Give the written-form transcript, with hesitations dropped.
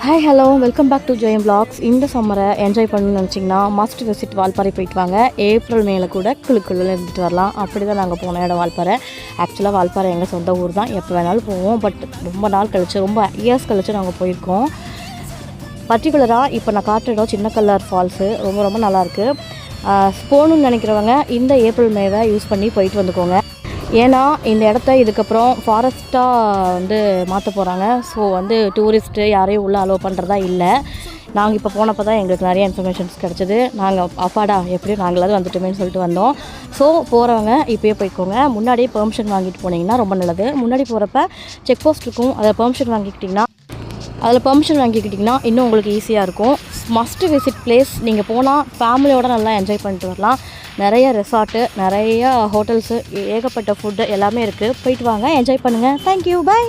Hi hello welcome back to Jayam vlogs. இந்த சம்மரை enjoy பண்ணணும்னு நினச்சிங்கன்னா மஸ்ட் விசிட் வால்பாறை போயிட்டு வாங்க. ஏப்ரல் மேலே கூட குழுக்குள்ள இருந்துட்டு வரலாம். அப்படி தான் நாங்கள் போன இடம் வால்பாறை. ஆக்சுவலாக வால்பாறை எங்கள் சொந்த ஊர் தான், எப்போ வேணாலும் போவோம். பட் ரொம்ப நாள் கழிச்சு, ரொம்ப இயர்ஸ் கழிச்சு நாங்கள் போயிருக்கோம். பர்டிகுலராக இப்போ நான் காட்டுற இடம் சின்ன கல்லர் ஃபால்ஸு ரொம்ப ரொம்ப நல்லாயிருக்கு. போகணுன்னு நினைக்கிறவங்க இந்த ஏப்ரல் மேவை யூஸ் பண்ணி போயிட்டு வந்துக்கோங்க. ஏன்னா இந்த இடத்த இதுக்கப்புறம் ஃபாரஸ்ட்டாக மாற்ற போகிறாங்க. ஸோ டூரிஸ்ட்டு யாரையும் உள்ளே அலோவ் பண்ணுறதா இல்லை. நாங்கள் இப்போ போனப்போ தான் எங்களுக்கு நிறைய இன்ஃபர்மேஷன்ஸ் கிடச்சிது. நாங்கள் அப்பாடா எப்படியும் நாங்களாவது வந்துட்டோமேன்னு சொல்லிட்டு வந்தோம். ஸோ போகிறவங்க இப்போயே போய்க்கோங்க. முன்னாடியே பெர்மிஷன் வாங்கிட்டு போனீங்கன்னா ரொம்ப நல்லது. முன்னாடி போகிறப்ப செக் போஸ்ட் இருக்கும், அதை பெர்மிஷன் வாங்கிக்கிட்டிங்கன்னா இன்னும் உங்களுக்கு ஈஸியாக இருக்கும். Must visit place. நீங்கள் போனால் ஃபேமிலியோடு நல்லா என்ஜாய் பண்ணிட்டு வரலாம். நிறைய ரெசார்ட்டு, நிறைய ஹோட்டல்ஸு, ஏகப்பட்ட ஃபுட்டு எல்லாமே இருக்குது. போயிட்டு வாங்க, என்ஜாய் பண்ணுங்கள். தேங்க்யூ, பாய்.